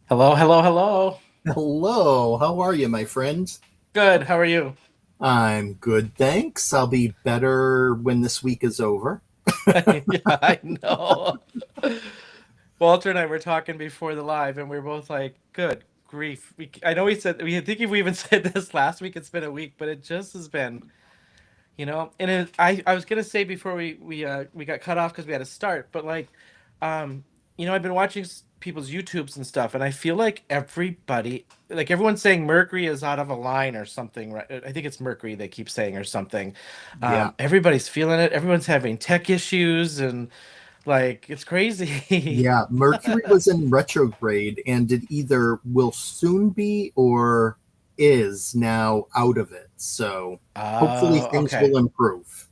Hello, hello, hello. Hello, how are you, my friend? Good. How are you? I'm good, thanks. I'll be better when this week is over. Yeah, I know. Walter and I were talking before the live, and we are both like, "Good grief!" I know I think we even said this last week. It's been a week, but it just has been, I was gonna say before we got cut off because we had to start, but like, um, I've been watching people's YouTubes and stuff, and I feel like everyone's saying Mercury is out of a line or something, right? I think it's Mercury they keep saying or something. Yeah, Everybody's feeling it. Everyone's having tech issues, and like it's crazy. yeah. Mercury was in retrograde and it either will soon be or is now out of it. So hopefully Oh, things okay. will improve.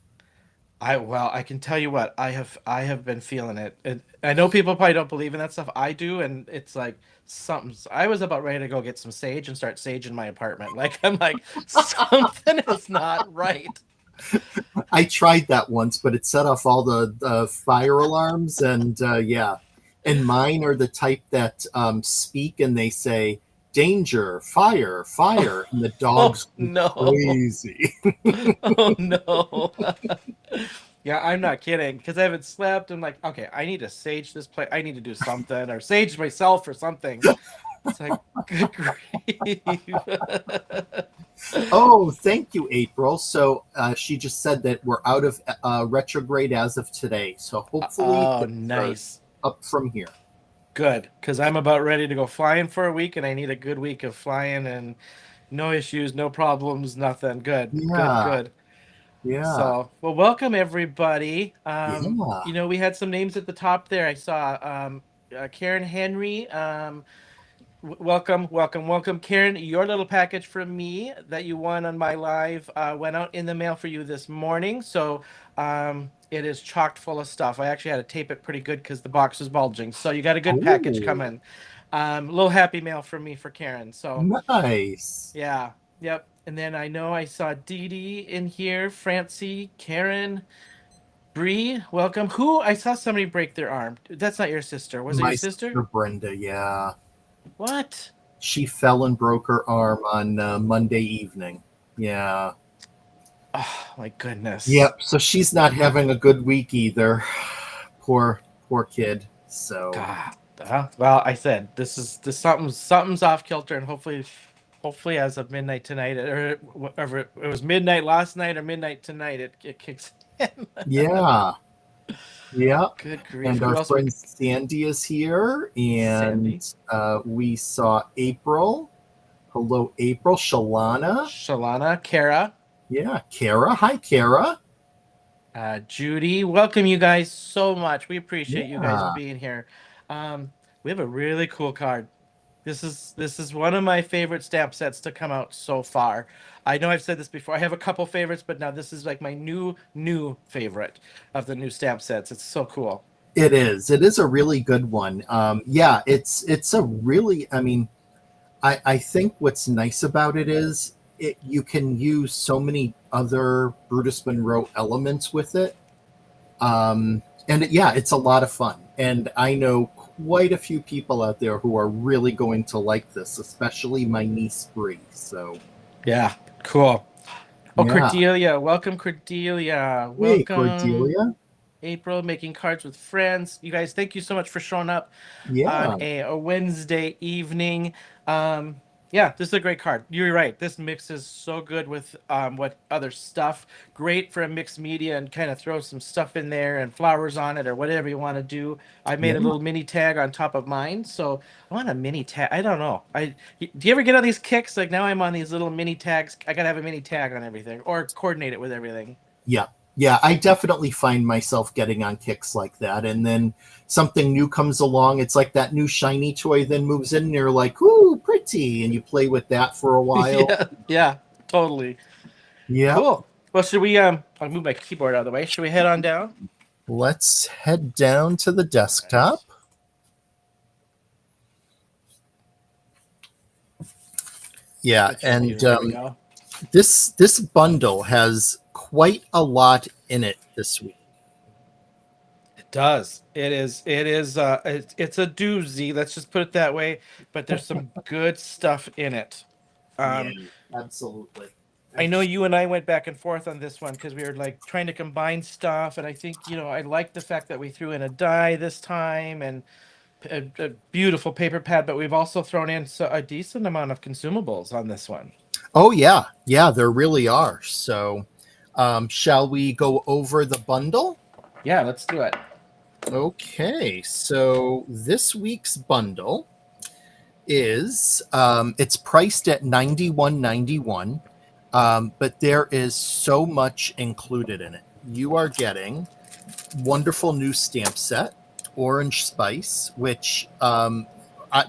I can tell you what, I have been feeling it. I know people probably don't believe in that stuff. I do, and it's like something's I was about ready to go get some sage and start saging my apartment. Like I'm like something is not right. I tried that once, but it set off all the fire alarms. And yeah, and mine are the type that speak and they say, danger, fire, fire. And the Oh dogs go no. crazy. Oh no. Yeah, I'm not kidding because I haven't slept. I'm like, okay, I need to sage this place. I need to do something or sage myself or something. It's like, good grief. Oh, thank you, April. So she just said that we're out of retrograde as of today. So hopefully Oh, things are nice. up from here. Good, because I'm about ready to go flying for a week, and I need a good week of flying and no issues, no problems, nothing. Good, good, Yeah, good. yeah, So, well, welcome everybody. yeah. We had some names at the top there. I saw Karen Henry. Welcome, welcome, welcome, Karen. Your little package from me that you won on my live went out in the mail for you this morning. So it is chocked full of stuff. I actually had to tape it pretty good because the box was bulging. So you got a good package Oh, coming. Little happy mail from me for Karen. So nice. yeah, yep. And then I know I saw Dee Dee in here, Francie, Karen, Bree. Welcome. Who? I saw somebody break their arm. That's not your sister. Was it your My sister? sister Brenda, yeah. What? She fell and broke her arm on Monday evening. Yeah. Oh my goodness. Yep. So she's not having a good week either. Poor kid. So God. Well, I said this something's off kilter, and hopefully as of midnight tonight, or whatever it was midnight last night or midnight tonight, it kicks in. yeah. Yeah. Good grief! And Who our else? We friend Sandy is here, and Sandy, we saw April. Hello, April. Shalana. Shalana, Kara, Yeah. Kara. Hi, Kara. Judy. Welcome you guys so much. We appreciate you guys Yeah. being here. We have a really cool card. This is one of my favorite stamp sets to come out so far. I know I've said this before. I have a couple favorites, but now this is like my new favorite of the new stamp sets. It's so cool. It is. It is a really good one. Yeah, it's a really. I mean, I think what's nice about it is you can use so many other Brutus Monroe elements with it. Yeah, it's a lot of fun. And I know quite a few people out there who are really going to like this, especially my niece Bree. So Yeah, cool. Oh, yeah. Cordelia, welcome, Cordelia. Hey, Welcome, Cordelia. April, making cards with friends. You guys, thank you so much for showing up on Yeah. a Wednesday evening. Yeah, this is a great card. You're right. This mixes so good with what other stuff. Great for a mixed media and kind of throw some stuff in there and flowers on it or whatever you want to do. I made Yeah. a little mini tag on top of mine, so I want a mini tag. I don't know. Do you ever get on these kicks? Like now I'm on these little mini tags. I gotta have a mini tag on everything or coordinate it with everything. Yeah. Yeah, I definitely find myself getting on kicks like that. And then something new comes along. It's like that new shiny toy then moves in and you're like, ooh, pretty. And you play with that for a while. Yeah, yeah, totally. Yep. Cool. Well, should we I'll move my keyboard out of the way. Should we head on down? Let's head down to the desktop. Nice. Yeah, Switch and views. There we go. this bundle has quite a lot in it this week. It does. It's a doozy, let's just put it that way, but there's some good stuff in it. Yeah, Um absolutely. I know you and I went back and forth on this one because we were like trying to combine stuff, and I think, I like the fact that we threw in a die this time and a beautiful paper pad, but we've also thrown in a decent amount of consumables on this one. Oh yeah, yeah, there really are. So, shall we go over the bundle? Yeah, let's do it. Okay, so this week's bundle is it's priced at $91.91, but there is so much included in it. You are getting wonderful new stamp set, Orange Spice, which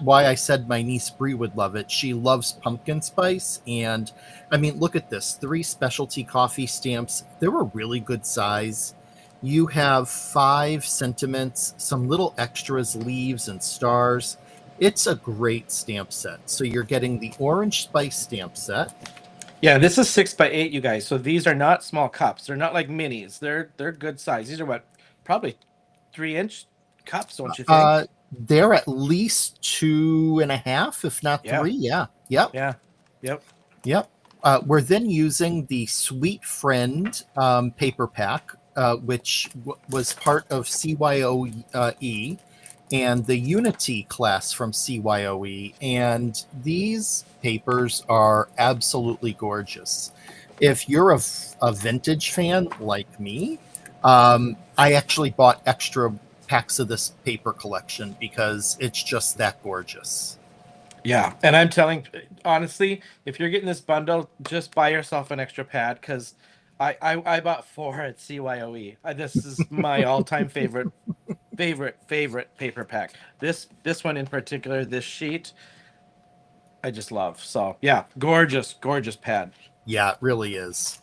why I said my niece Bree would love it. She loves pumpkin spice, and I mean, look at this: 3 specialty coffee stamps. They're a really good size. You have 5 sentiments, some little extras, leaves and stars. It's a great stamp set. So you're getting the Orange Spice stamp set. Yeah, this is 6 by 8, you guys. So these are not small cups. They're not like minis. They're good size. These are what, probably 3-inch cups, don't you think? They're at least 2.5, if not Yeah, 3. Yeah. Yep. yeah, yep. Yep. We're then using the Sweet Friend paper pack, which was part of CYOE and the Unity class from CYOE. And these papers are absolutely gorgeous. If you're a vintage fan like me, I actually bought extra packs of this paper collection because it's just that gorgeous. Yeah, and I'm telling honestly, if you're getting this bundle, just buy yourself an extra pad because I bought 4 at CYOE. This is my all-time favorite paper pack. This one in particular, this sheet. I just love. So yeah, gorgeous, gorgeous pad. Yeah, it really is.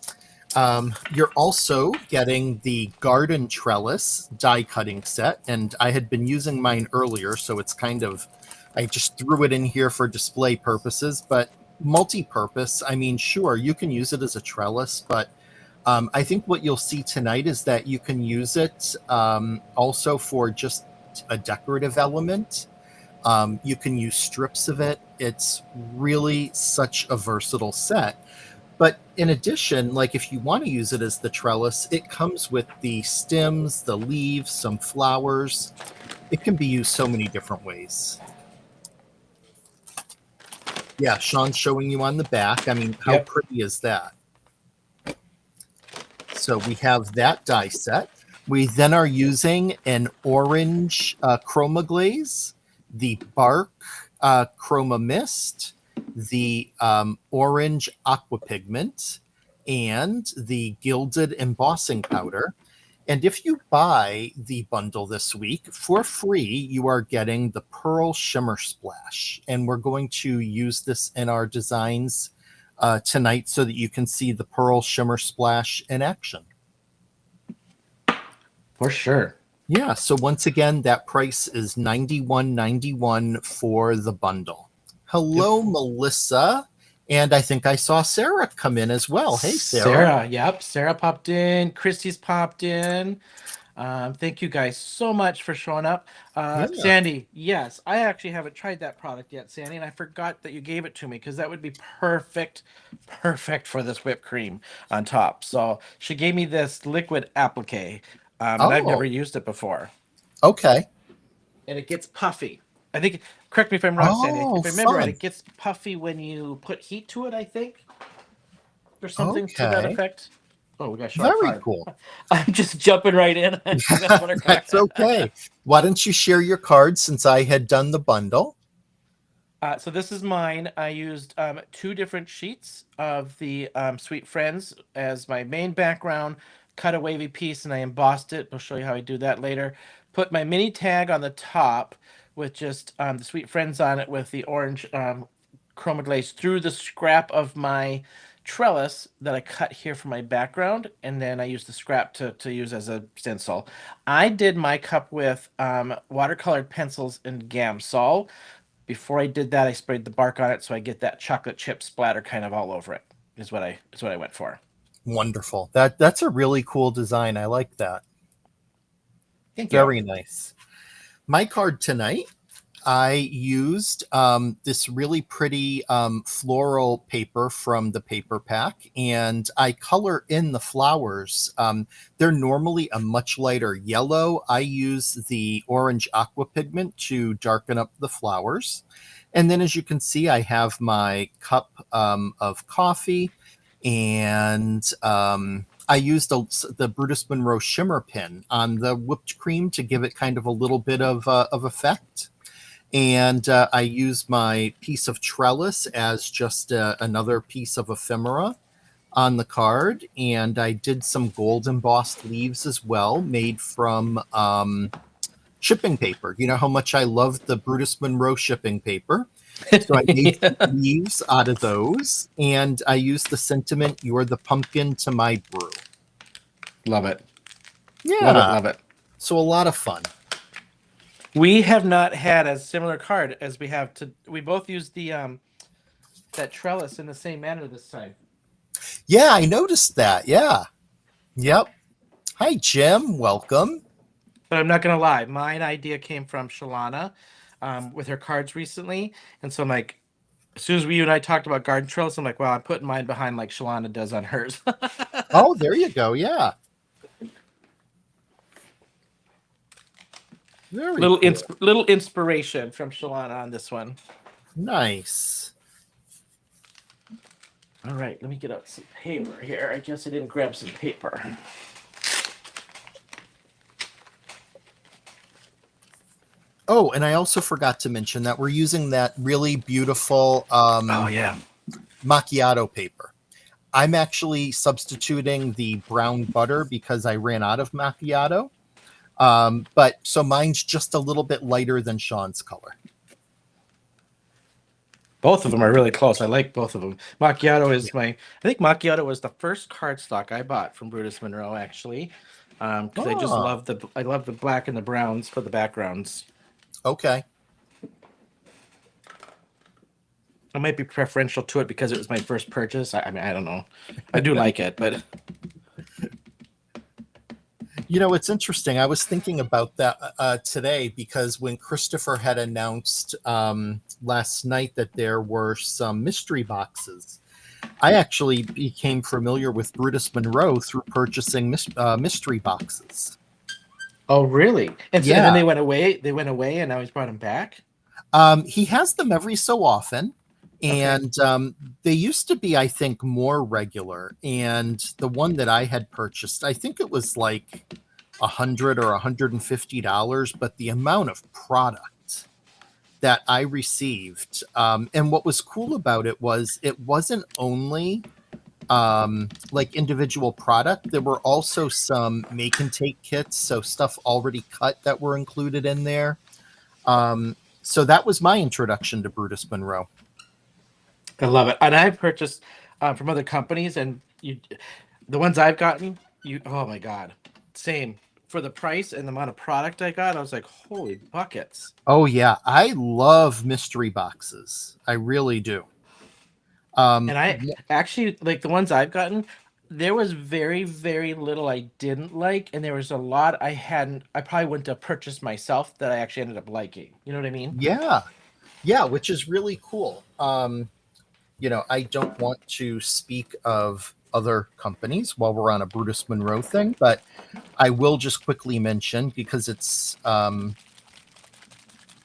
You're also getting the garden trellis die cutting set, and I had been using mine earlier, so it's kind of, I just threw it in here for display purposes, but multi-purpose. I mean, sure, you can use it as a trellis, but I think what you'll see tonight is that you can use it also for just a decorative element. You can use strips of it. It's really such a versatile set. But in addition, like if you want to use it as the trellis, it comes with the stems, the leaves, some flowers. It can be used so many different ways. Yeah, Sean's showing you on the back. I mean, how Yep. pretty is that? So we have that die set. We then are using an orange chroma glaze, the bark chroma mist, the orange aqua pigment, and the gilded embossing powder. And if you buy the bundle this week for free, you are getting the Pearl Shimmer Splash. And we're going to use this in our designs tonight so that you can see the Pearl Shimmer Splash in action. For sure. Yeah, so once again, that price is $91.91 for the bundle. Hello, Melissa. And I think I saw Sarah come in as well. Hey, Sarah. Sarah, yep. Sarah popped in. Christy's popped in. Thank you guys so much for showing up. Yeah. Sandy, yes, I actually haven't tried that product yet, Sandy, and I forgot that you gave it to me because that would be perfect, perfect for this whipped cream on top. So she gave me this liquid applique, and I've never Oh, used it before, okay. and it gets puffy. I think, correct me if I'm wrong, Sandy. Oh, If I remember right, fun. it gets puffy when you put heat to it, I think, or something to that Okay. effect. Oh, we got to show our Very card. cool. I'm just jumping right in. That's what our card. That's okay. Why don't you share your card since I had done the bundle? So this is mine. I used two different sheets of the Sweet Friends as my main background, cut a wavy piece, and I embossed it. I'll show you how I do that later. Put my mini tag on the top with just the Sweet Friends on it with the orange chroma glaze through the scrap of my trellis that I cut here for my background, and then I used the scrap to use as a stencil. I did my cup with watercolored pencils and Gamsol. Before I did that, I sprayed the bark on it so I get that chocolate chip splatter kind of all over it. Is what I went for. Wonderful. That's a really cool design. I like that. Thank you. Very nice. My card tonight, I used this really pretty floral paper from the paper pack, and I color in the flowers. They're normally a much lighter yellow. I use the orange aqua pigment to darken up the flowers. And then, as you can see, I have my cup of coffee, and I used the Brutus Monroe shimmer pin on the whipped cream to give it kind of a little bit of effect. And I used my piece of trellis as just another piece of ephemera on the card. And I did some gold embossed leaves as well, made from shipping paper. You know how much I love the Brutus Monroe shipping paper. So I made some leaves out of those, and I used the sentiment, "You're the pumpkin to my brew." Love it. Yeah. Love it. Love it. So a lot of fun. We have not had a similar card as we have to. We both used the that trellis in the same manner this time. Yeah, I noticed that. Yeah. Yep. Hi, Jim. Welcome. But I'm not gonna lie, mine idea came from Shalana with her cards recently, and so I'm like, as soon as you and I talked about garden trellis, I'm like, well, I'm putting mine behind like Shalana does on hers. Oh, there you go. Yeah. Very little cool. little inspiration from Shalana on this one. Nice. All right, let me get out some paper here. I guess I didn't grab some paper. Oh, and I also forgot to mention that we're using that really beautiful Oh yeah. macchiato paper. I'm actually substituting the brown butter because I ran out of macchiato. But so mine's just a little bit lighter than Sean's color. Both of them are really close. I like both of them. Macchiato Yeah. is my. I think Macchiato was the first cardstock I bought from Brutus Monroe, actually, because I just Oh, love the black and the browns for the backgrounds. okay. I might be preferential to it because it was my first purchase. I mean, I don't know. I do like it, but It's interesting. I was thinking about that today because when Christopher had announced last night that there were some mystery boxes, I actually became familiar with Brutus Monroe through purchasing mystery boxes. oh really? And then Yeah. they went away. They went away, and now he's brought them back. He has them every so often. Okay. And they used to be, I think, more regular. And the one that I had purchased, I think it was like $100 or $150, but the amount of product that I received, and what was cool about it was it wasn't only like individual product. There were also some make and take kits, so stuff already cut that were included in there. So that was my introduction to Brutus Monroe. I love it, and I've purchased from other companies, and the ones I've gotten, oh my god, same for the price and the amount of product I got. I was like, holy buckets! Oh yeah, I love mystery boxes. I really do. Um, And I actually like the ones I've gotten. There was very, very little I didn't like, and there was a lot I hadn't. I probably wouldn't have purchased myself that I actually ended up liking. You know what I mean? yeah, yeah, which is really cool. I don't want to speak of other companies while we're on a Brutus Monroe thing, but I will just quickly mention because it's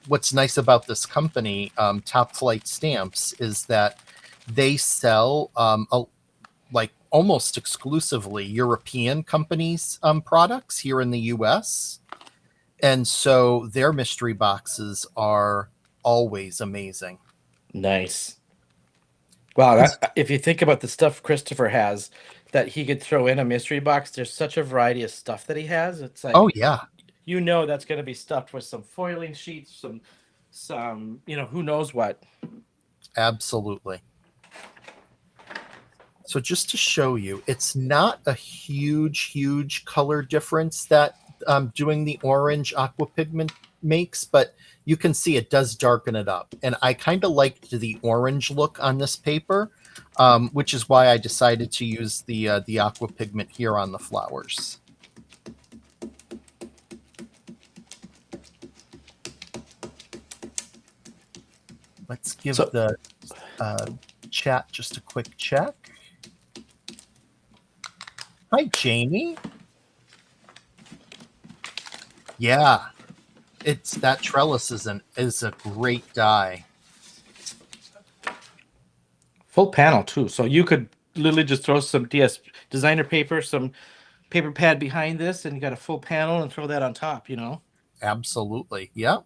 what's nice about this company, Top Flight Stamps, is that they sell like almost exclusively European companies' products here in the US. And so their mystery boxes are always amazing. Nice. Wow, 'Cause- if you think about the stuff Christopher has that he could throw in a mystery box, there's such a variety of stuff that he has. It's oh, like yeah, that's going to be stuffed with some foiling sheets, some who knows what. absolutely. So just to show you, it's not a huge color difference that doing the orange aqua pigment makes, but you can see it does darken it up. And I kind of liked the orange look on this paper, which is why I decided to use the aqua pigment here on the flowers. Let's give So the chat just a quick check. Hi, Jamie. Yeah, it's that trellis is a great die. full panel too. So you could literally just throw some designer paper, some paper pad behind this, and you got a full panel and throw that on top. Absolutely. Yeah.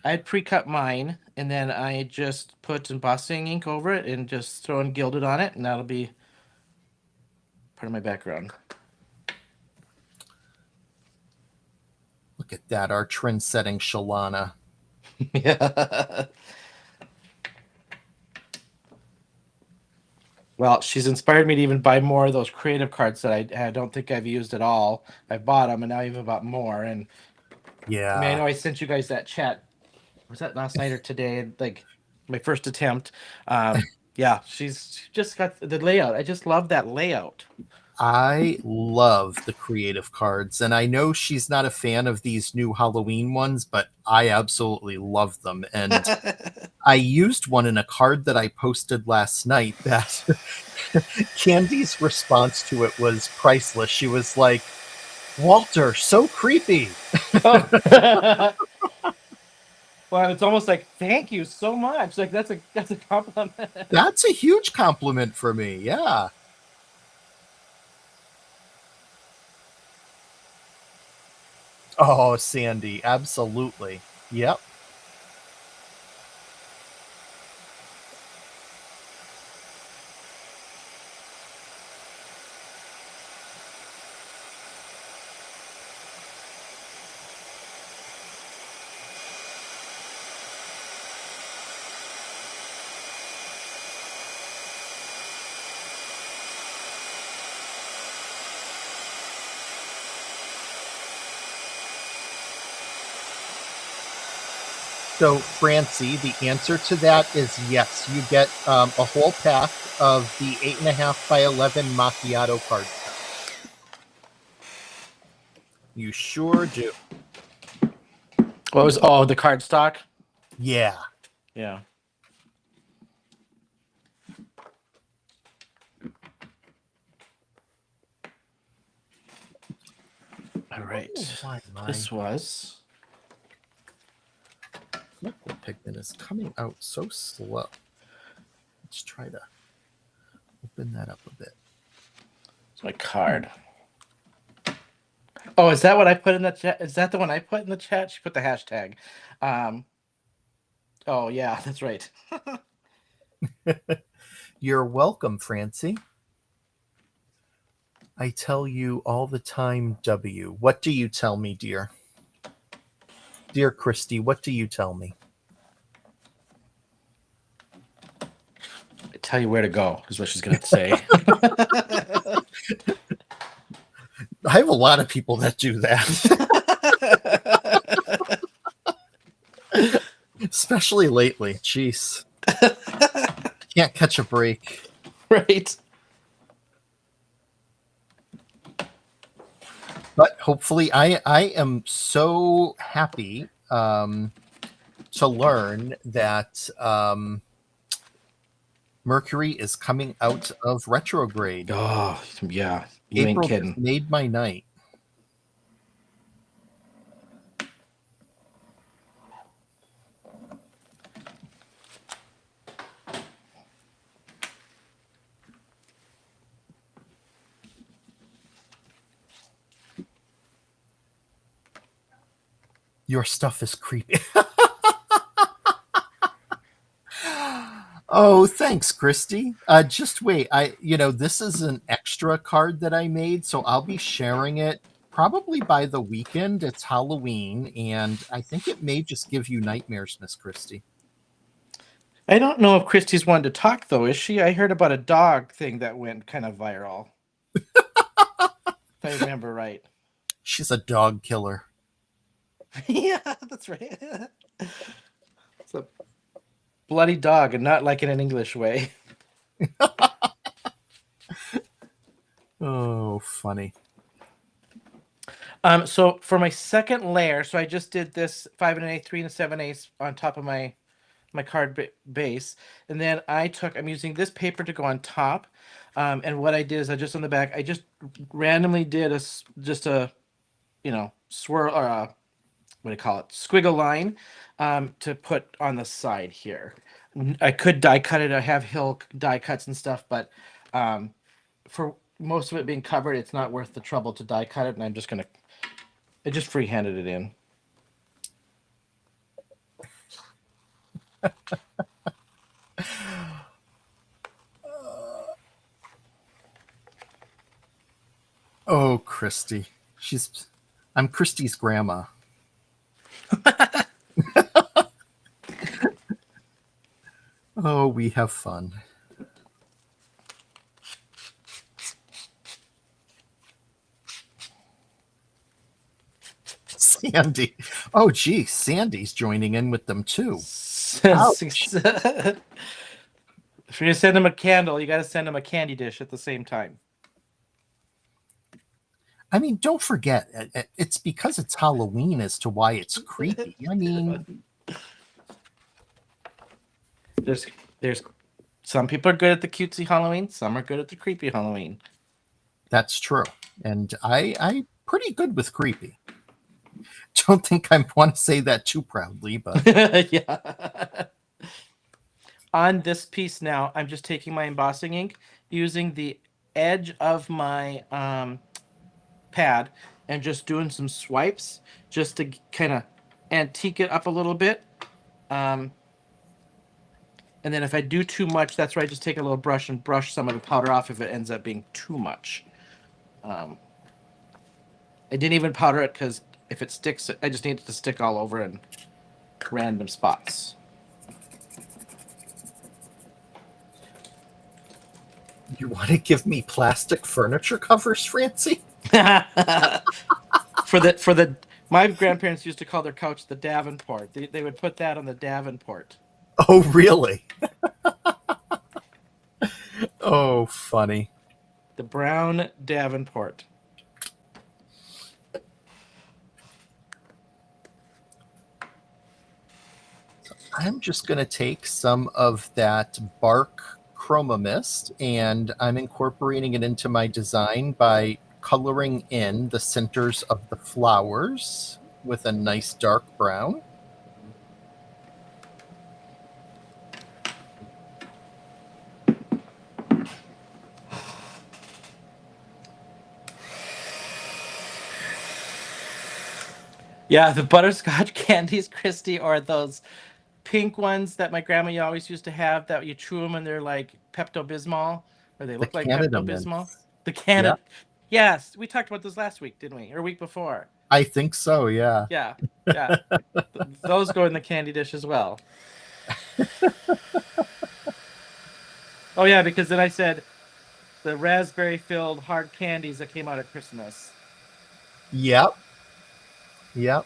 I had pre-cut mine, and then I just put embossing ink over it and just throw in gilded on it, and that'll be part of my background. Look at that, our trend setting Shalana. Yeah. Well, she's inspired me to even buy more of those creative cards that I don't think I've used at all. I bought them, and now I even bought more. And I mean, I Yeah. know I sent you guys that chat. Was that last night or today? Like my first attempt. Yeah, she's just got the layout. I just love that layout. I love the creative cards, and I know she's not a fan of these new Halloween ones, but I absolutely love them. And I used one in a card that I posted last night that Candy's response to it was priceless. She was like, Walter, so creepy. Oh. Well, it's almost like thank you so much. Like that's a compliment. That's a huge compliment for me. Yeah. Oh, Sandy, absolutely. Yep. So, Francie, the answer to that is yes. You get a whole pack of the 8.5 by 11 macchiato cardstock. You sure do. What was the cardstock? Yeah. Yeah. All right. This was. Liquid pigment is coming out so slow. Let's try to open that up a bit. It's my card. Oh, is that what I put in the chat? Is that the one I put in the chat? She put the hashtag. Oh, yeah, that's right. You're welcome, Francie. I tell you all the time, W. What do you tell me, dear? Dear Christy, what do you tell me? I tell you where to go, is what she's going to say. I have a lot of people that do that. Especially lately. Jeez. Can't catch a break. Right. But hopefully I am so happy to learn that Mercury is coming out of retrograde. Oh, yeah. You April ain't kidding. just made my night. Your stuff is creepy. Oh, thanks, Christy. Just wait. This is an extra card that I made, so I'll be sharing it probably by the weekend. It's Halloween, and I think it may just give you nightmares, Miss Christy. I don't know if Christy's one to talk, though, is she? I heard about a dog thing that went kind of viral. If I remember right. She's a dog killer. Yeah, that's right. It's a bloody dog, and not like in an English way. Oh, funny. So for my second layer, so I just did this 5 1/8, 3 7/8 on top of my card base, and then I'm using this paper to go on top, and what I did is I just on the back I just randomly did just a swirl or a what do you call it, squiggle line, to put on the side here. I could die cut it. I have hill die cuts and stuff, but for most of it being covered, it's not worth the trouble to die cut it, and I just free-handed it in. Oh, Christy. I'm Christy's grandma. Oh, we have fun. Sandy. Oh, gee, Sandy's joining in with them too. If you're gonna send him a candle, you got to send him a candy dish at the same time. I mean, don't forget, it's because it's Halloween as to why it's creepy. I mean, there's some people are good at the cutesy Halloween, some are good at the creepy Halloween. That's true, and I'm pretty good with creepy. Don't think I want to say that too proudly, but yeah. On this piece now, I'm just taking my embossing ink, using the edge of my pad, and just doing some swipes just to kind of antique it up a little bit. And then if I do too much, that's where I just take a little brush and brush some of the powder off if it ends up being too much. I didn't even powder it because if it sticks, I just need it to stick all over in random spots. You want to give me plastic furniture covers, Francie? for the My grandparents used to call their couch the Davenport. They would put that on the Davenport. Oh, really? Oh, funny. The brown Davenport. I'm just going to take some of that bark chroma mist and I'm incorporating it into my design by coloring in the centers of the flowers with a nice dark brown. Yeah, the butterscotch candies, Christy, or those pink ones that my grandma always used to have that you chew them and they're like Pepto Bismol, or they The look like Canada Pepto Bismol. mints. The Yeah, Canada. Yes, we talked about this last week, didn't we? Or week before. I think so. Yeah. Yeah, yeah. Those go in the candy dish as well. Oh yeah, because then I said the raspberry filled hard candies that came out at Christmas. Yep. Yep.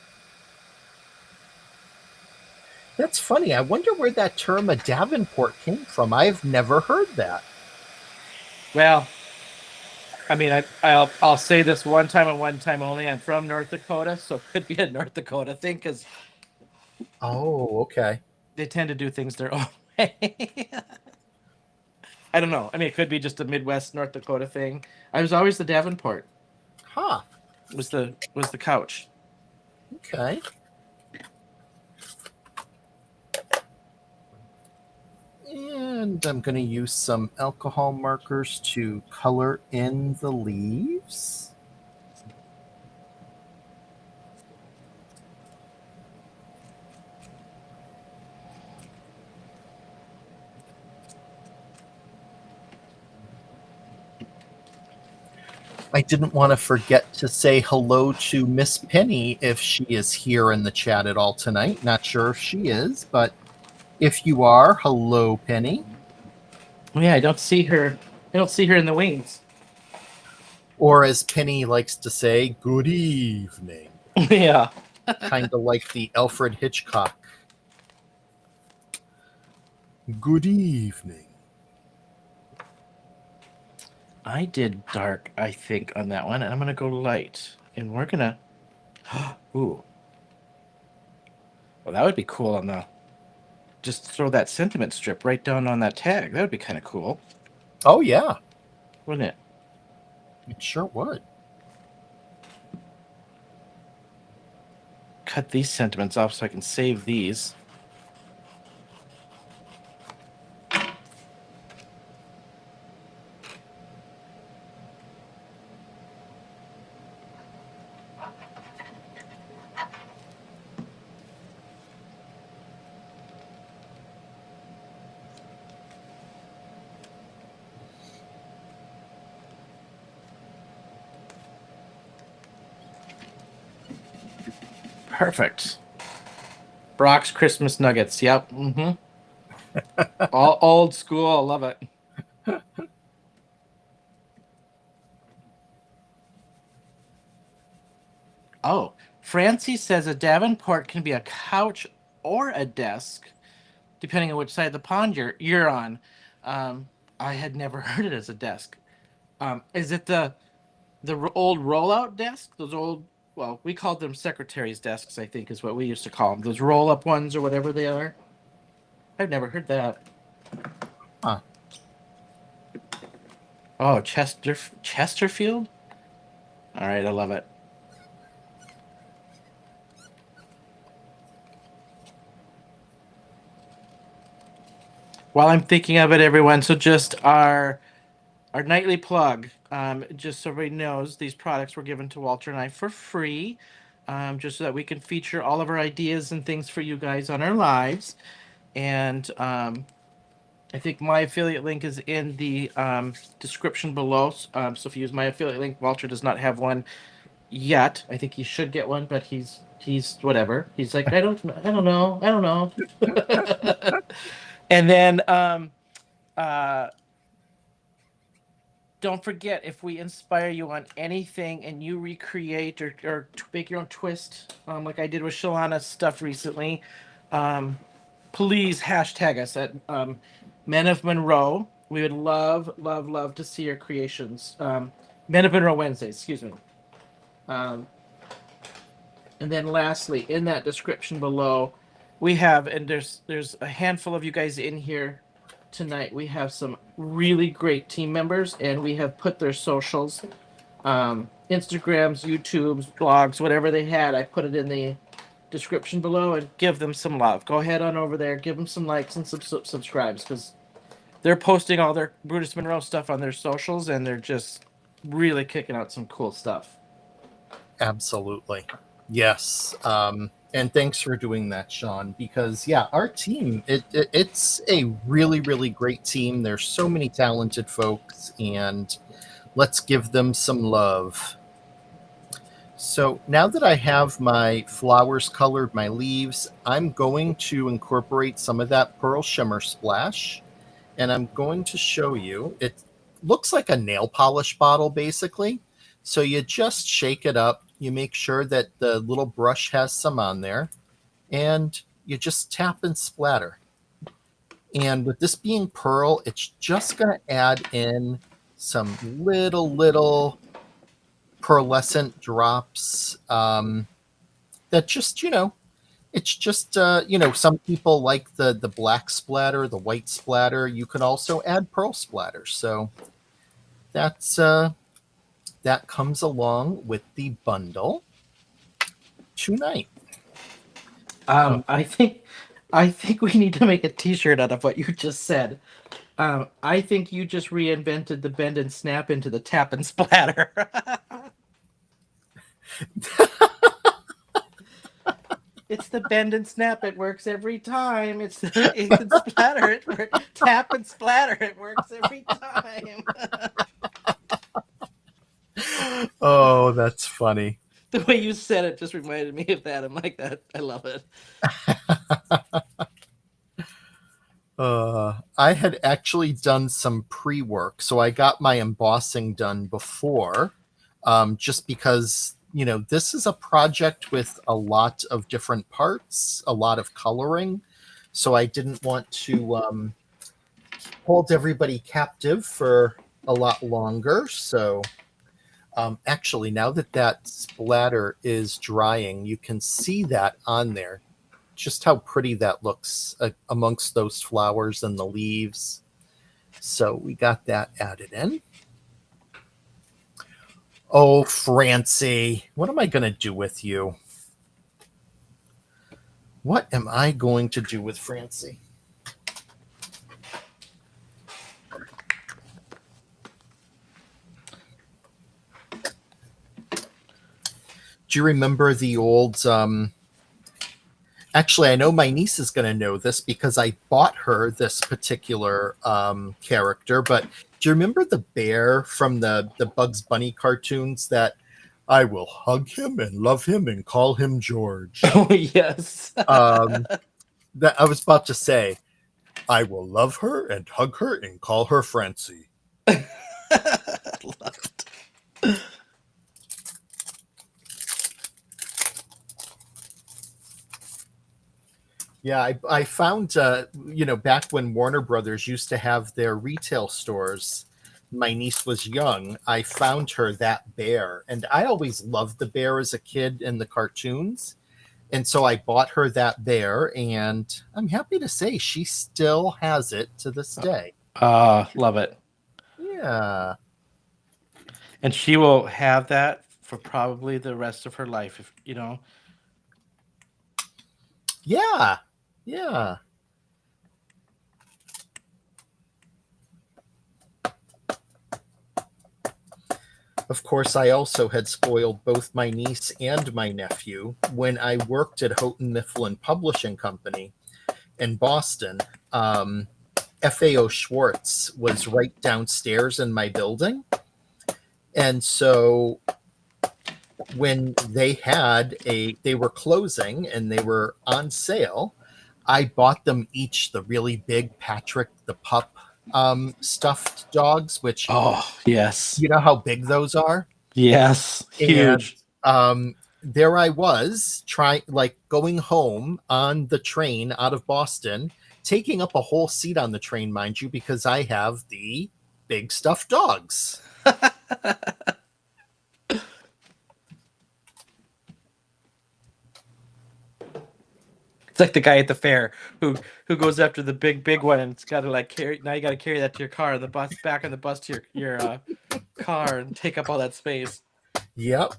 That's funny. I wonder where that term a Davenport came from. I've never heard that. Well, I mean, I'll say this one time and one time only. I'm from North Dakota, so it could be a North Dakota thing because Oh, okay. they tend to do things their own way. I don't know. I mean, it could be just a Midwest North Dakota thing. I was always the Davenport. Huh. Was the couch. Okay. And I'm going to use some alcohol markers to color in the leaves. I didn't want to forget to say hello to Miss Penny if she is here in the chat at all tonight. Not sure if she is, but if you are, hello, Penny. Yeah, I don't see her. I don't see her in the wings. Or as Penny likes to say, good evening. Yeah. Kind of like the Alfred Hitchcock. Good evening. I did dark, I think, on that one, and I'm gonna go light. And we're gonna ooh. Well, that would be cool on the just throw that sentiment strip right down on that tag. That would be kind of cool. Oh, yeah. Wouldn't it? It sure would. Cut these sentiments off so I can save these. Perfect. Brock's Christmas Nuggets. Yep. All old school. Love it. Oh, Francie says a Davenport can be a couch or a desk, depending on which side of the pond you're on. I had never heard it as a desk. Is it the old rollout desk? Those old, well, we called them secretaries' desks, I think is what we used to call them. Those roll up ones or whatever they are. I've never heard that. Huh. Oh, Chesterfield? All right, I love it. While I'm thinking of it, everyone, so just our nightly plug, just so everybody knows, these products were given to Walter and I for free, just so that we can feature all of our ideas and things for you guys on our lives. And I think my affiliate link is in the description below. So if you use my affiliate link, Walter does not have one yet. I think he should get one, but he's whatever. He's like, I don't know. And then don't forget, if we inspire you on anything and you recreate or make your own twist, like I did with Shalana's stuff recently, um, please hashtag us at Men of Monroe. We would love, love, love to see your creations. Men of Monroe Wednesday, excuse me. Um, and then lastly, in that description below, we have, and there's a handful of you guys in here tonight. We have some really great team members, and we have put their socials, Instagrams, YouTubes, blogs, whatever they had. I put it in the description below, and give them some love. Go ahead on over there, give them some likes and some subscribes, because they're posting all their Brutus Monroe stuff on their socials, and they're just really kicking out some cool stuff. Absolutely. Yes. And thanks for doing that, Shawn, because yeah, our team, it's a really, really great team. There's so many talented folks, and let's give them some love. So now that I have my flowers colored, my leaves, I'm going to incorporate some of that pearl shimmer splash, and I'm going to show you. It looks like a nail polish bottle, basically. So you just shake it up. You make sure that the little brush has some on there, and you just tap and splatter. And with this being pearl, it's just going to add in some little pearlescent drops that just, it's just, some people like the black splatter, the white splatter. You can also add pearl splatter. So that's that comes along with the bundle tonight. I think we need to make a T-shirt out of what you just said. I think you just reinvented the bend and snap into the tap and splatter. It's the bend and snap. It works every time. It's the splatter. It works. Tap and splatter. It works every time. Oh, that's funny. The way you said it just reminded me of that. I'm like that. I love it. I had actually done some pre-work, so I got my embossing done before, just because, this is a project with a lot of different parts, a lot of coloring, so I didn't want to hold everybody captive for a lot longer. So actually, now that splatter is drying, you can see that on there, just how pretty that looks amongst those flowers and the leaves. So we got that added in. Oh, Francie, what am I going to do with you? What am I going to do with Francie? Do you remember the old... Actually, I know my niece is going to know this because I bought her this particular character, but do you remember the bear from the Bugs Bunny cartoons that I will hug him and love him and call him George? Oh, yes. That I was about to say, I will love her and hug her and call her Francie. I love it. Yeah, I found, back when Warner Brothers used to have their retail stores, my niece was young, I found her that bear. And I always loved the bear as a kid in the cartoons. And so I bought her that bear, and I'm happy to say she still has it to this day. Love it. Yeah. And she will have that for probably the rest of her life, if Yeah. Yeah. Of course, I also had spoiled both my niece and my nephew when I worked at Houghton Mifflin Publishing Company in Boston. FAO Schwartz was right downstairs in my building. And so when they were closing and they were on sale, I bought them each the really big Patrick the Pup stuffed dogs, which Oh, yes. you know how big those are. Yes. And Huge. there I was trying, like, going home on the train out of Boston, taking up a whole seat on the train, mind you, because I have the big stuffed dogs. It's like the guy at the fair who goes after the big one and it's got to like carry. Now you got to carry that to your car, the bus back on the bus to your car and take up all that space. Yep.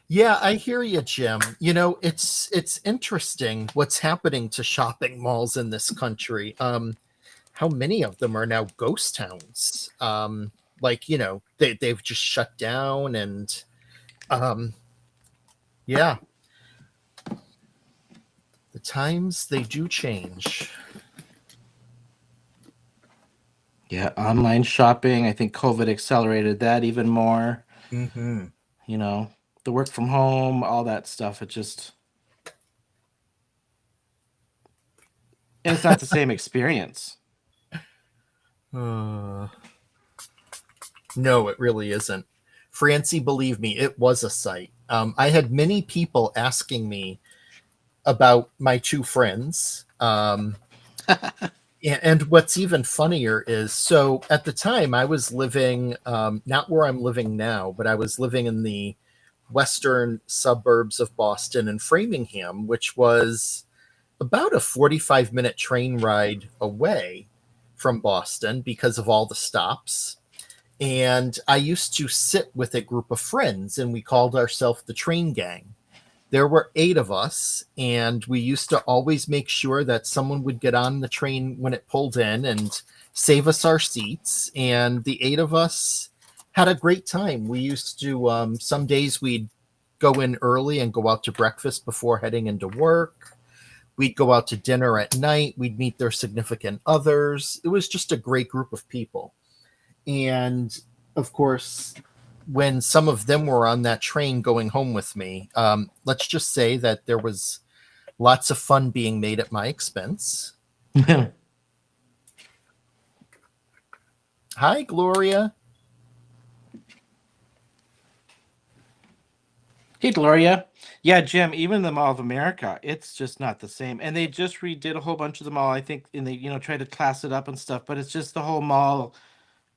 Yeah, I hear you, Jim. You know, it's interesting what's happening to shopping malls in this country. How many of them are now ghost towns? Like, you know, they've just shut down, and um, yeah, the times they do change. Yeah, online shopping. I think COVID accelerated that even more. Mm-hmm. You know, the work from home, all that stuff. It just and it's not the same experience. Uh, no, it really isn't. Francie, believe me, it was a sight. I had many people asking me about my two friends. And what's even funnier is, so at the time I was living, not where I'm living now, but I was living in the western suburbs of Boston in Framingham, which was about a 45-minute train ride away from Boston because of all the stops. And I used to sit with a group of friends, and we called ourselves the Train Gang. There were 8 of us, and we used to always make sure that someone would get on the train when it pulled in and save us our seats. And the 8 of us had a great time. We used to, some days we'd go in early and go out to breakfast before heading into work. We'd go out to dinner at night. We'd meet their significant others. It was just a great group of people. And of course, when some of them were on that train going home with me, let's just say that there was lots of fun being made at my expense. Hi, Gloria. Hey, Gloria. Yeah, Jim, even the Mall of America, it's just not the same. And they just redid a whole bunch of the mall, I think, and they, tried to class it up and stuff, but it's just the whole mall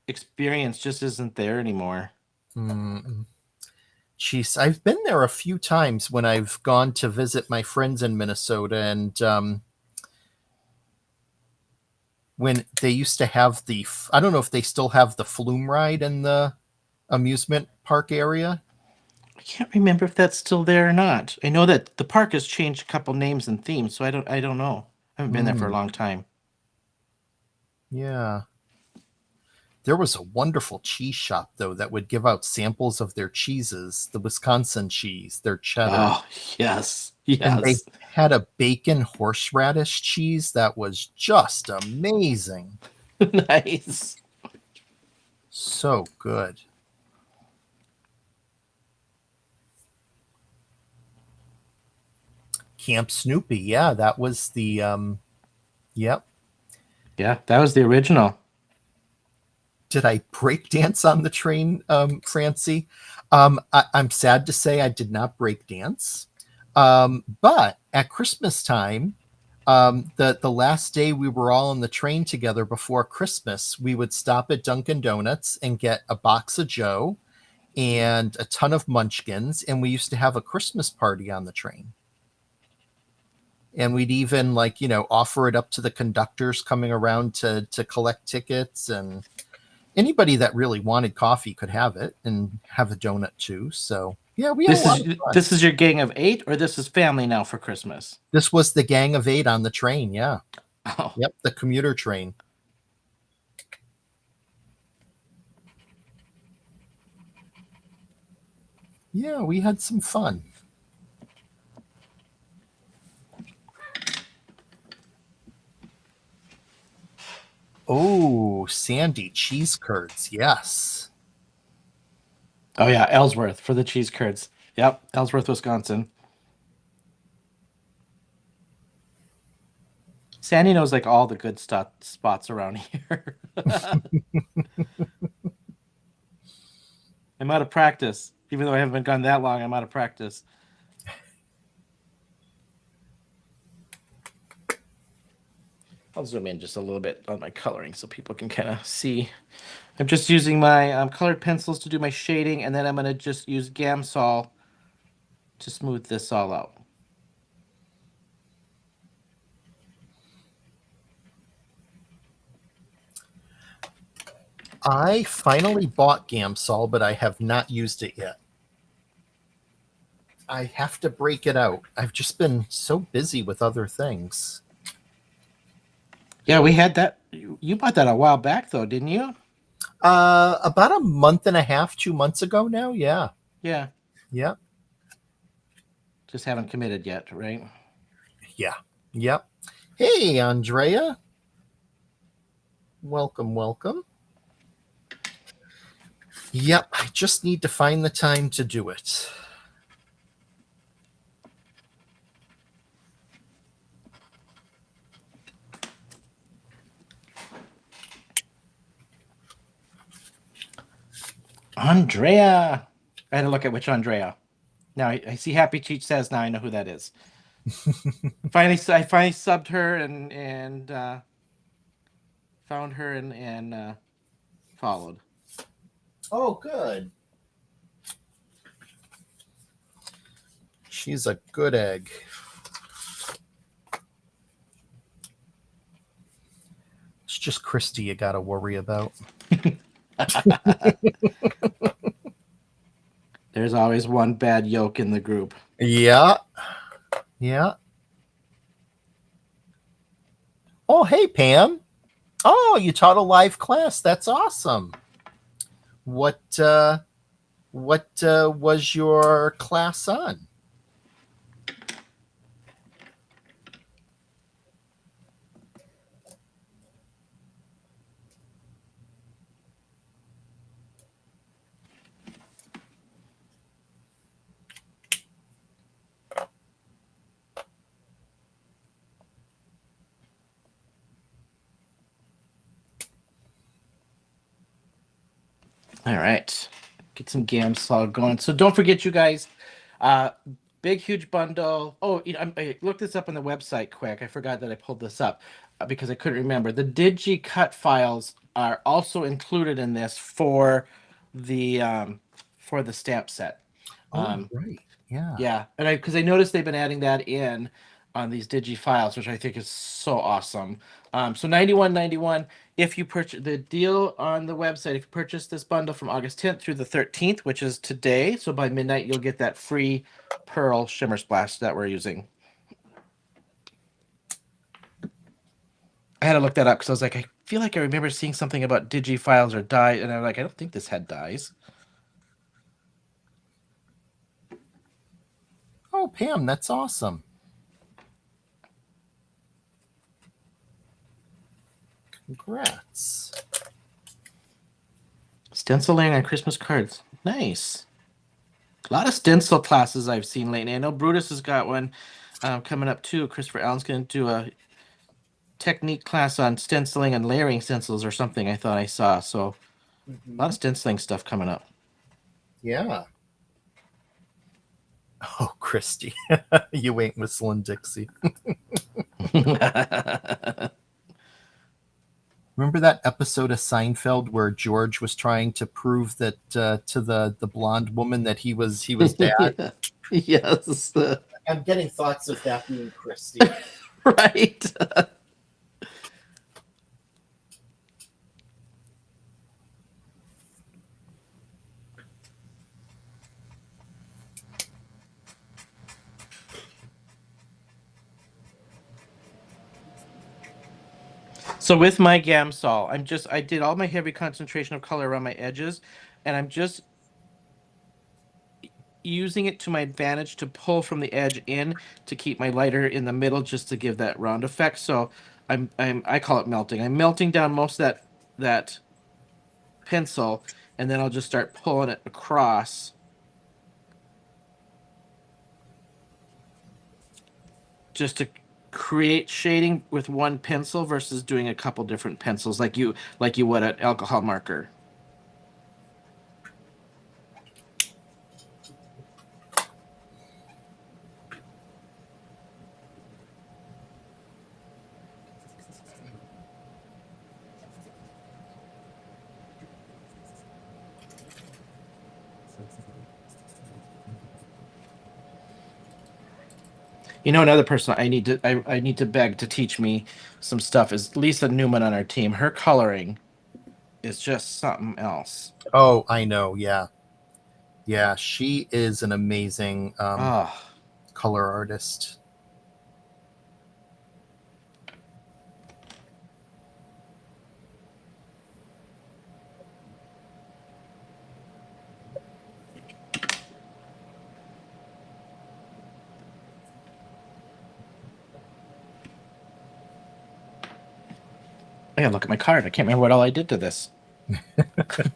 experience just isn't there anymore. Mm, Jeez, I've been there a few times when I've gone to visit my friends in Minnesota, and when they used to have I don't know if they still have the flume ride in the amusement park area. I can't remember if that's still there or not. I know that the park has changed a couple names and themes, so I don't know. I haven't been there for a Mm, long time. yeah. There was a wonderful cheese shop, though, that would give out samples of their cheeses, the Wisconsin cheese, their cheddar. Oh, yes. And they Yes. had a bacon horseradish cheese that was just amazing. Nice. So good. Camp Snoopy. Yeah, that was the, yep. Yeah, that was the original. Did I break dance on the train, Francie? I'm sad to say I did not break dance. But at Christmas time, the last day we were all on the train together before Christmas, we would stop at Dunkin' Donuts and get a box of Joe and a ton of munchkins, and we used to have a Christmas party on the train. And we'd even, like, you know, offer it up to the conductors coming around to collect tickets, and anybody that really wanted coffee could have it and have a donut too. So yeah, we had a This lot is of fun. this is your gang of 8 or this is family now for Christmas? This was the gang of 8 on the train. Yeah. Oh. Yep. The commuter train. Yeah, we had some fun. Oh, Sandy cheese curds. Yes. Oh yeah, Ellsworth for the cheese curds. Yep, Ellsworth, Wisconsin. Sandy knows like all the good stuff spots around here. I'm out of practice. Even though I haven't been gone that long, I'm out of practice. I'll zoom in just a little bit on my coloring so people can kind of see. I'm just using my colored pencils to do my shading, and then I'm going to just use Gamsol to smooth this all out. I finally bought Gamsol, but I have not used it yet. I have to break it out. I've just been so busy with other things. Yeah, we had that. You bought that a while back, though, didn't you? About a month and a half, 2 months ago now. Yeah. Yeah. Yeah. Just haven't committed yet, right? Yeah. Yep. Hey, Andrea. Welcome, welcome. Yep, I just need to find the time to do it. Andrea. I had to look at which Andrea. Now I see Happy Cheech says. Now I know who that is. I finally subbed her and found her and followed. Oh, good. She's a good egg. It's just Christy you got to worry about. There's always one bad yolk in the group. Yeah. Yeah. Oh, hey, Pam. Oh, you taught a live class. That's awesome. What was your class on? All right. Get some Gamsol going. So don't forget, you guys, uh, big, huge bundle. Oh, I looked this up on the website quick. I forgot that I pulled this up because I couldn't remember. The Digi cut files are also included in this for the stamp set. Oh, right. Yeah. Yeah, and because I noticed they've been adding that in on these digi files, which I think is so awesome. So 91.91 if you purchase the deal on the website. If you purchase this bundle from August 10th through the 13th, which is today, so by midnight you'll get that free pearl shimmer splash that we're using. I had to look that up because I was like, I feel like I remember seeing something about digi files or dye, and I'm like, I don't think this had dyes. Oh, Pam, that's awesome. Congrats. Stenciling on Christmas cards. Nice. A lot of stencil classes I've seen lately. I know Brutus has got one coming up too. Christopher Allen's going to do a technique class on stenciling and layering stencils or something I thought I saw. So a lot of stenciling stuff coming up. Yeah. Oh, Christy, you ain't whistling Dixie. Remember that episode of Seinfeld where George was trying to prove that to the blonde woman that he was dad? Yes. I'm getting thoughts of that being Christy. Right. So with my Gamsol, I did all my heavy concentration of color around my edges, and I'm just using it to my advantage to pull from the edge in to keep my lighter in the middle just to give that round effect. So I call it melting. I'm melting down most of that pencil, and then I'll just start pulling it across just to create shading with one pencil versus doing a couple different pencils like you would an alcohol marker. You know, another person I need to beg to teach me some stuff is Lisa Newman on our team. Her coloring is just something else. Oh, I know. Yeah. Yeah. She is an amazing Oh, color artist. I gotta look at my card. I can't remember what all I did to this.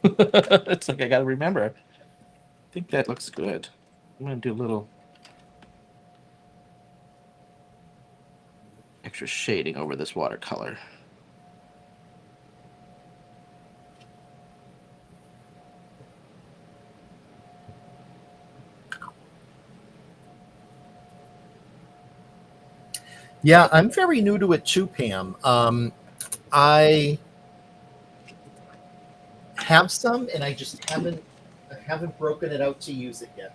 It's like I gotta remember. I think that looks good. I'm gonna do a little extra shading over this watercolor. Yeah, I'm very new to it too, Pam. I have some, and I haven't broken it out to use it yet.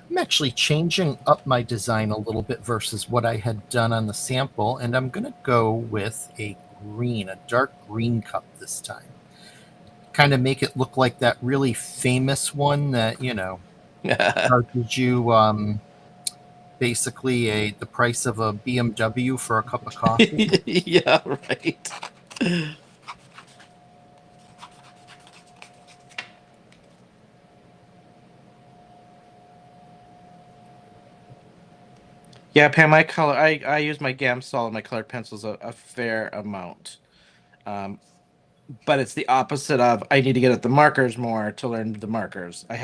I'm actually changing up my design a little bit versus what I had done on the sample, and I'm going to go with a dark green cup this time. Kind of make it look like that really famous one that, charges you basically the price of a BMW for a cup of coffee. Yeah, right. Yeah, Pam, I use my Gamsol and my colored pencils a fair amount. Um, but it's the opposite of I need to get at the markers more to learn the markers. I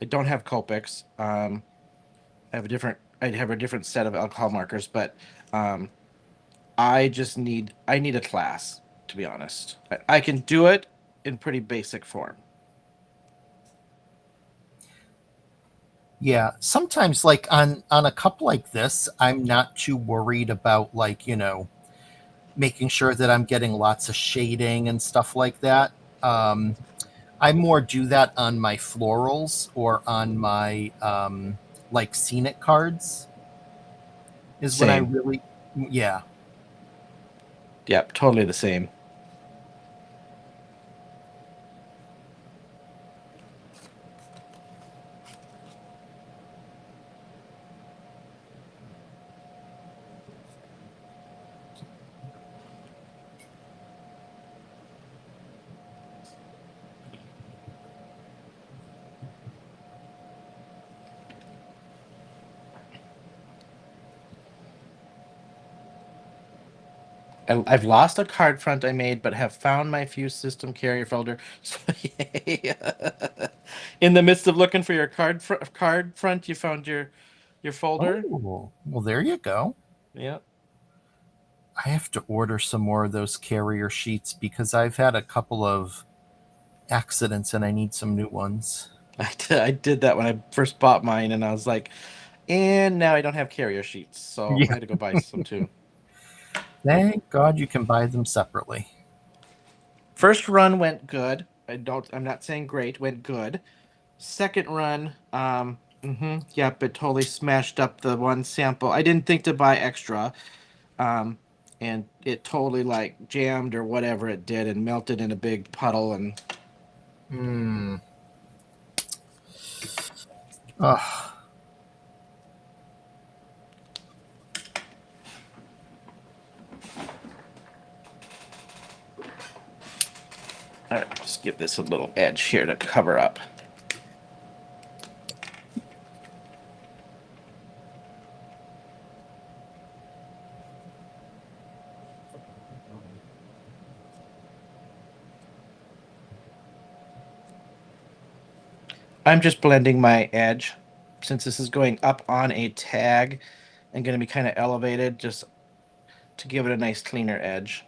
don't have Copics. I have a different set of alcohol markers, but um, I need a class, to be honest. I can do it in pretty basic form. Yeah, sometimes like on a cup like this, I'm not too worried about like, making sure that I'm getting lots of shading and stuff like that. Um, I more do that on my florals or on my like scenic cards is when I Same. really, yeah. Yep, totally the same. I've lost a card front I made, but have found my fuse system carrier folder. So, yay. In the midst of looking for your card front, you found your folder. Oh, well, there you go. Yeah. I have to order some more of those carrier sheets because I've had a couple of accidents and I need some new ones. I did that when I first bought mine, and I was like, and now I don't have carrier sheets, so I Yeah. had to go buy some too. Thank God you can buy them separately. First run went good. I'm not saying great, went good. Second run, yep, it totally smashed up the one sample. I didn't think to buy extra, um, and it totally like jammed or whatever it did and melted in a big puddle. And Hmm. Oh, all right, just give this a little edge here to cover up. I'm just blending my edge. since this is going up on a tag and going to be kind of elevated, just to give it a nice cleaner edge.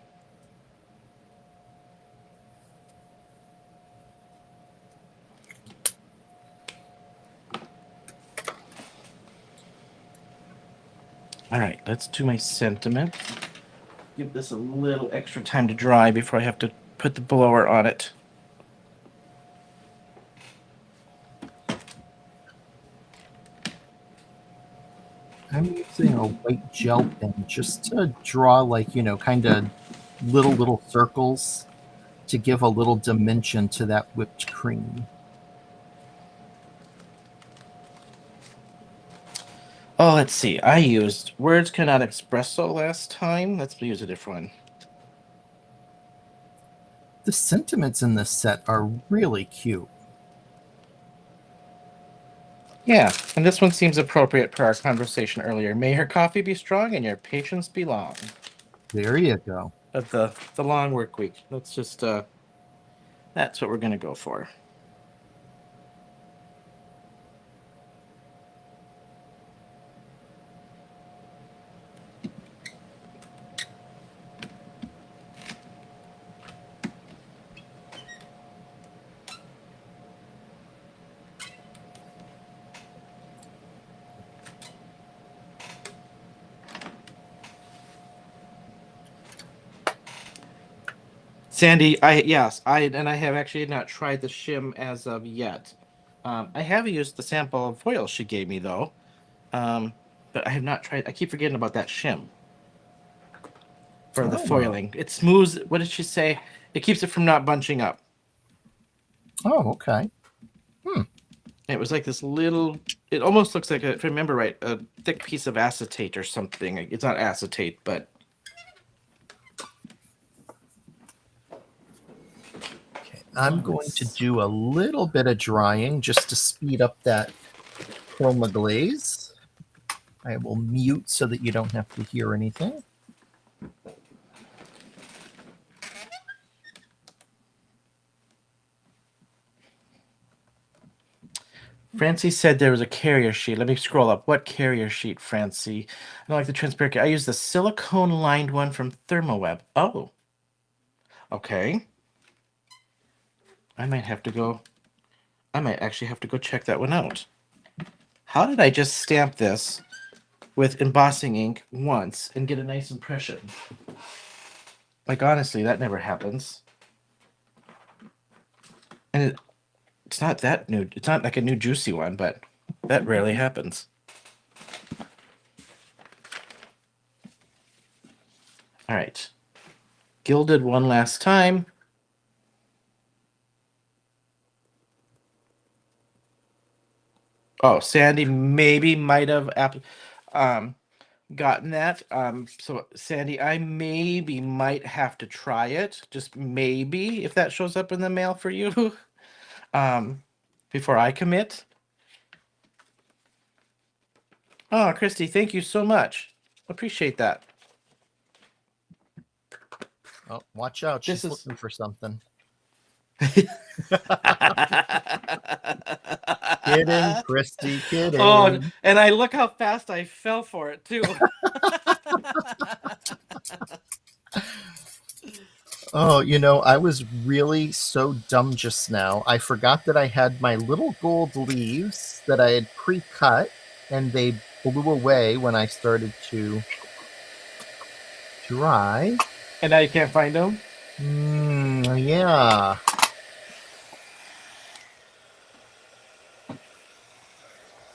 All right, let's do my sentiment. Give this a little extra time to dry before I have to put the blower on it. I'm using a white gel pen just to draw, like, kind of little circles to give a little dimension to that whipped cream. Oh, let's see. I used Words Cannot Espresso last time. Let's use a different one. The sentiments in this set are really cute. Yeah, and this one seems appropriate per our conversation earlier. May your coffee be strong and your patience be long. There you go. Of the long work week. Let's just that's what we're gonna go for. Sandy, I have actually not tried the shim as of yet. I have used the sample of foil she gave me though, but I have not tried. I keep forgetting about that shim for the Oh, wow. foiling. It smooths. What did she say? It keeps it from not bunching up. Oh, okay. It was like this little. It almost looks like, if I remember right, a thick piece of acetate or something. It's not acetate, but Okay. I'm going to do a little bit of drying just to speed up that chroma glaze. I will mute so that you don't have to hear anything. Francie said there was a carrier sheet. Let me scroll up. What carrier sheet, Francie? I don't like the transparent. I use the silicone lined one from Thermoweb. Oh, okay. I might have to go. I might actually have to go check that one out. How did I just stamp this with embossing ink once and get a nice impression? Like, honestly, that never happens. And it's not that new. It's not like a new juicy one, but that rarely happens. All right. Gilded one last time. Oh, Sandy maybe might have um, gotten that. So Sandy, I maybe might have to try it. Just maybe, if that shows up in the mail for you. Before I commit. Oh, Christy, thank you so much. Appreciate that. Oh, watch out. This She's is looking for something. kidding, Kidding, Christy, kidding. Oh, and I look how fast I fell for it too. Oh, I was really so dumb just now. I forgot that I had my little gold leaves that I had pre-cut, and they blew away when I started to dry. And now you can't find them? Yeah.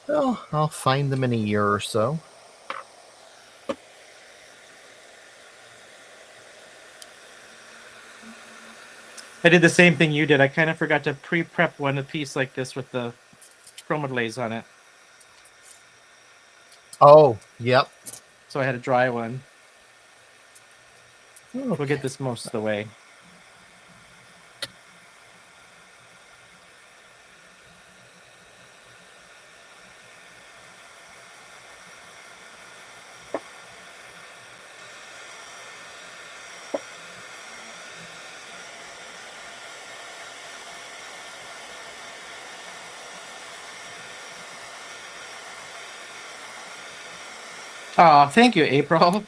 Well, I'll find them in a year or so. I did the same thing you did. I kind of forgot to pre-prep a piece like this with the chroma glaze on it. Oh, yep. So I had a dry one. Okay. We'll get this most of the way. Oh, thank you, April.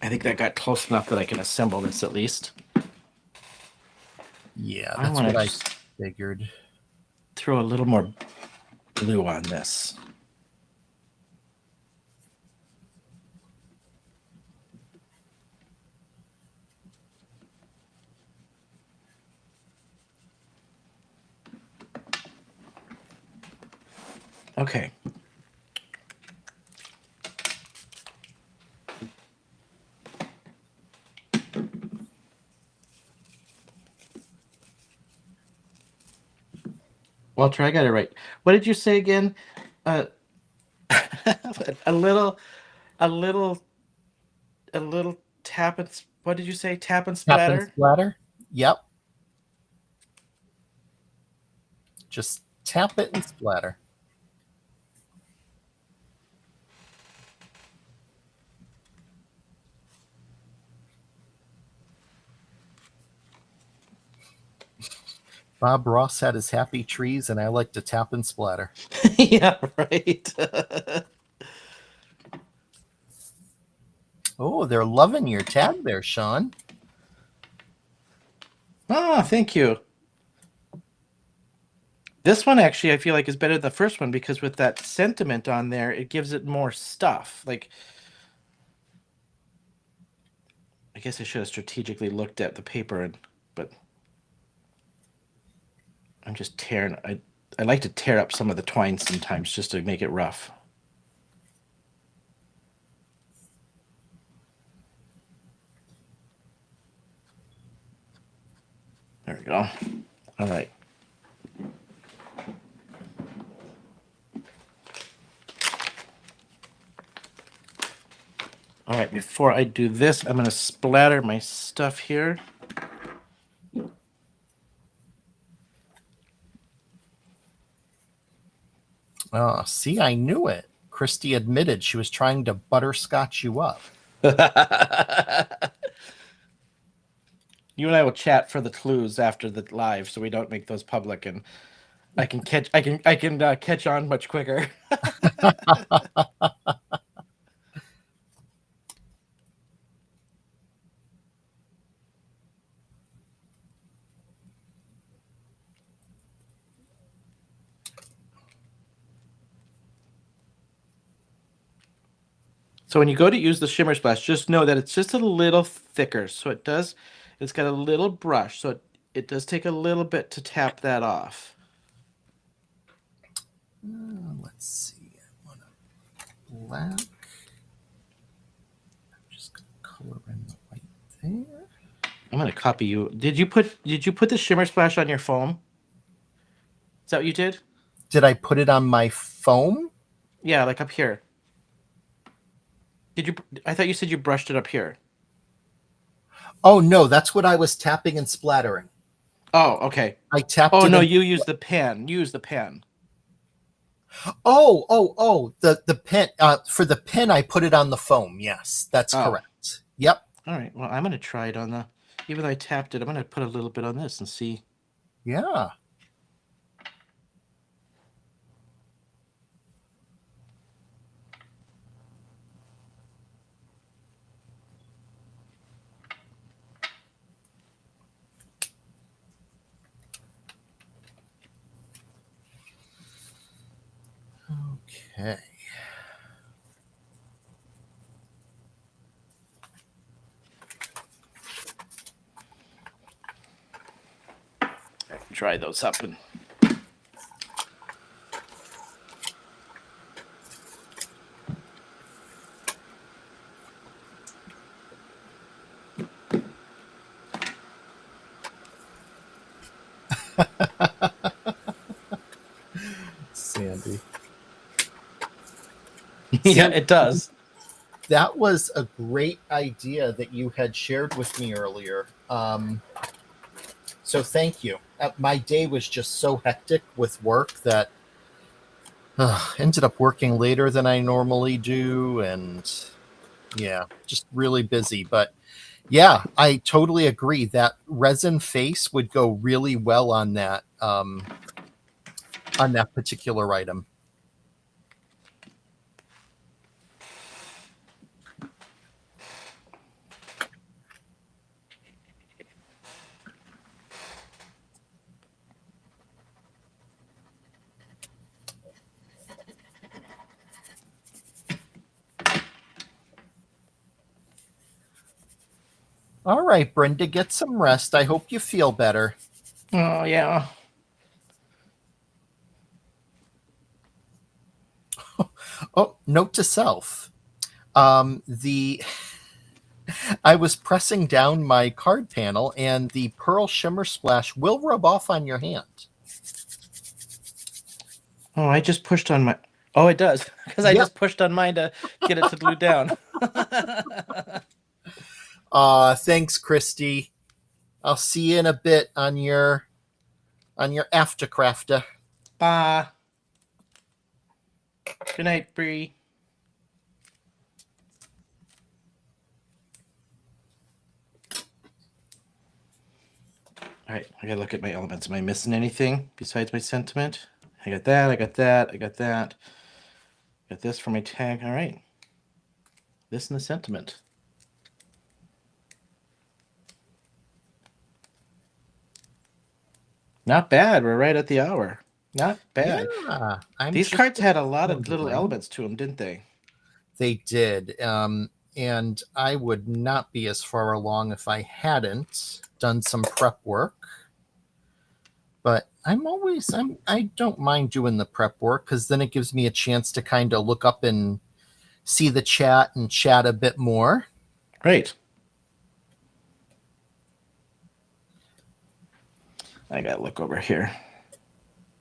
I think that got close enough that I can assemble this at least. Yeah, I that's want what to I just figured. throw a little more blue on this. Okay. Walter, I got it right. What did you say again? Uh, a little, a little, a little tap and what did you say? Tap and Tap and splatter. splatter. Yep. Just tap it and splatter. Bob Ross had his happy trees, and I like to tap and splatter. Yeah, right. Oh, they're loving your tag there, Shawn. Oh, thank you. This one actually I feel like is better than the first one because with that sentiment on there, it gives it more stuff. Like I guess I should have strategically looked at the paper but I'm just tearing I like to tear up some of the twine sometimes just to make it rough. There we go. All right. All right, before I do this, I'm going to splatter my stuff here. Oh, see, I knew it. Christy admitted she was trying to butterscotch you up. You and I will chat for the clues after the live so we don't make those public and I can catch on much quicker. So when you go to use the shimmer splash, just know that it's just a little thicker. So it's got a little brush. So it does take a little bit to tap that off. Let's see. I want a black. I'm just going to color in the white there. I'm gonna copy you. Did you put the shimmer splash on your foam? Is that what you did? Did I put it on my foam? Yeah, like up here. Did you I thought you said you brushed it up here. Oh, no, that's what I was tapping and splattering. Oh, okay. I tapped Oh it no, and you use the pen. Use the pen. the pen for the pen I put it on the foam. Yes, that's Oh. correct. Yep. All right. Well, I'm gonna try it on the. Even though I tapped it, I'm gonna put a little bit on this and see. Yeah. Okay. I can dry those up and. Sandy. Yeah, Sandy, it does. that was a great idea that you had shared with me earlier. So thank you. My day was just so hectic with work that Ended up working later than I normally do, and yeah, just really busy. But yeah, I totally agree that resin face would go really well on that particular item. All right, Brenda, get some rest. I hope you feel better. Oh yeah. Oh, note to self. The I was pressing down my card panel and the pearl shimmer splash will rub off on your hand. Oh, I just pushed on my. Oh, it does because I Yep. just pushed on mine to get it to glue down. Thanks, Christy. I'll see you in a bit on your aftercrafter. Bye. Good night, Bree. All right, I gotta look at my elements. Am I missing anything besides my sentiment? I got that, I got that, I got that. Got this for my tag. All right. This and the sentiment. Not bad. We're right at the hour. Not bad. Yeah, These just cards had a lot of little wondering. elements to them, didn't they? They did. And I would not be as far along if I hadn't done some prep work. But I don't mind doing the prep work because then it gives me a chance to kind of look up and see the chat and chat a bit more. Great. I gotta look over here.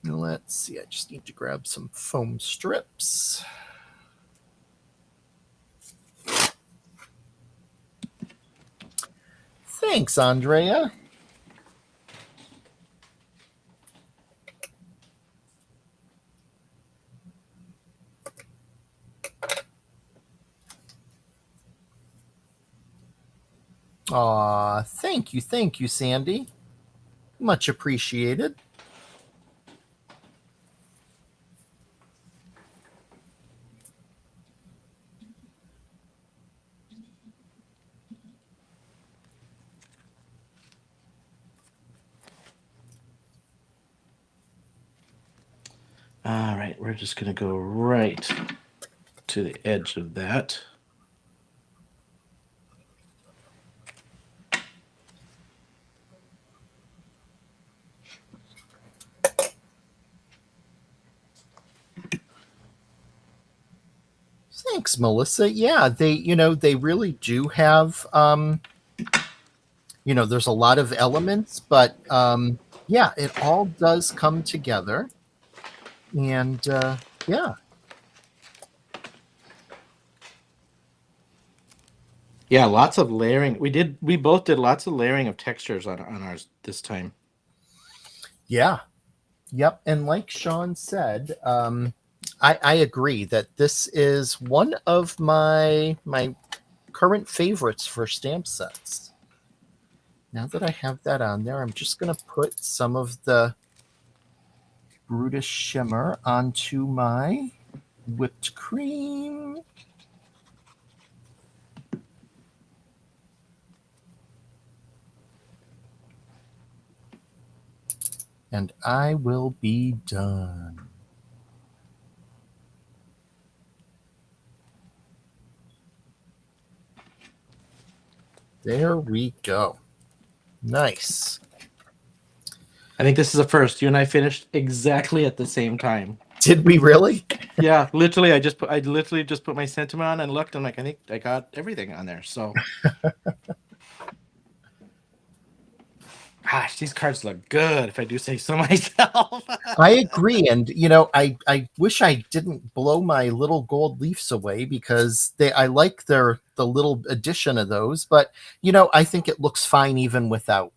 Let's see. I just need to grab some foam strips. Thanks, Andrea. Aw, thank you, Sandy. Much appreciated. All right, we're just gonna go right to the edge of that. Thanks, Melissa. Yeah, they really do have there's a lot of elements, but yeah, it all does come together. And yeah. Yeah, lots of layering. We both did lots of layering of textures on ours this time. Yeah. Yep. And like Shawn said, I agree that this is one of my current favorites for stamp sets. Now that I have that on there, I'm just going to put some of the Brutus Shimmer onto my whipped cream. And I will be done. There we go. Nice. I think this is a first. You and I finished exactly at the same time. Did we really? Yeah, literally. I literally just put my sentiment on and looked. I'm like, I think I got everything on there. So, gosh, these cards look good. If I do say so myself. I agree, and I wish I didn't blow my little gold leafs away because I like the little addition of those, but I think it looks fine even without.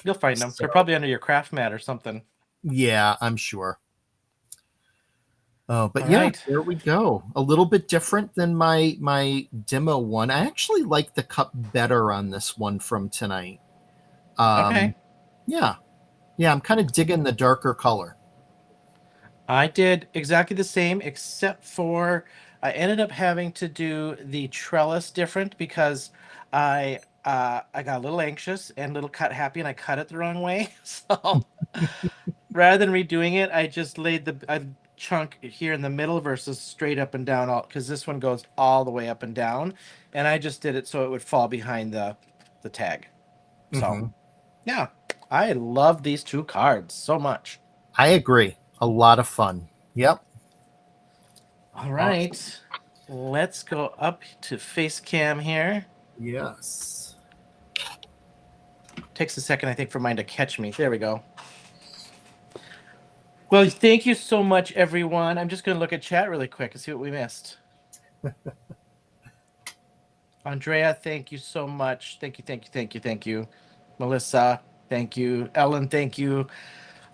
You'll find them. They're probably under your craft mat or something. Yeah, I'm sure. Oh, but All yeah, right. there we go. A little bit different than my demo one. I actually like the cup better on this one from tonight. Okay. Um, yeah, yeah, I'm kind of digging the darker color. I did exactly the same, except for I ended up having to do the trellis different because I got a little anxious and a little cut happy, and I cut it the wrong way. So rather than redoing it, I just laid the a chunk here in the middle versus straight up and down, all because this one goes all the way up and down, and I just did it so it would fall behind the tag. So Hmm. yeah, I love these two cards so much. I agree. A lot of fun. Yep. All Awesome. right, let's go up to face cam here. Yes. Takes a second, I think, for mine to catch me. There we go. Well, thank you so much, everyone. I'm just going to look at chat really quick and see what we missed. Andrea, thank you so much. Thank you, thank you, thank you, thank you. Melissa, thank you. Ellen, thank you.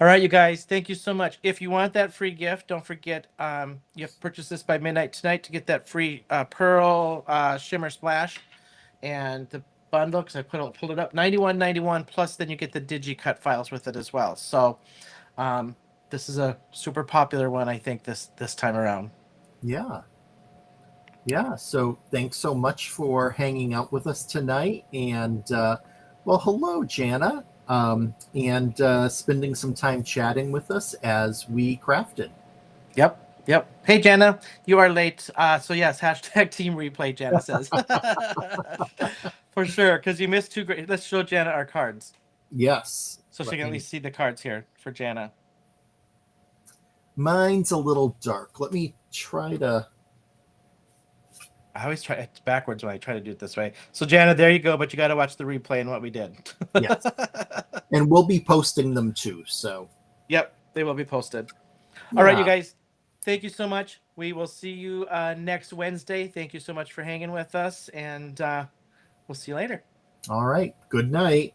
All right, you guys, thank you so much. If you want that free gift, don't forget you have to purchase this by midnight tonight to get that free Pearl Shimmer Splash and the bundle because I pulled it up 91.91 plus then you get the DigiCut files with it as well. So um, this is a super popular one, I think this time around. Yeah. Yeah. So thanks so much for hanging out with us tonight. And well, hello, Jana, and spending some time chatting with us as we crafted. Yep. Yep. Hey, Jenna, you are late. So yes, hashtag team replay, Jenna says. For sure, because you missed two great. Let's show Jana our cards. Yes. So she Let can at me. least see the cards here for Jana. Mine's a little dark. Let me try to. I always try it's backwards when I try to do it this way. So Jana, there you go, but you got to watch the replay and what we did. Yes. And we'll be posting them too. So, Yep, they will be posted. All right, you yeah. guys. Thank you so much. We will see you next Wednesday. Thank you so much for hanging with us, and we'll see you later. All right. Good night.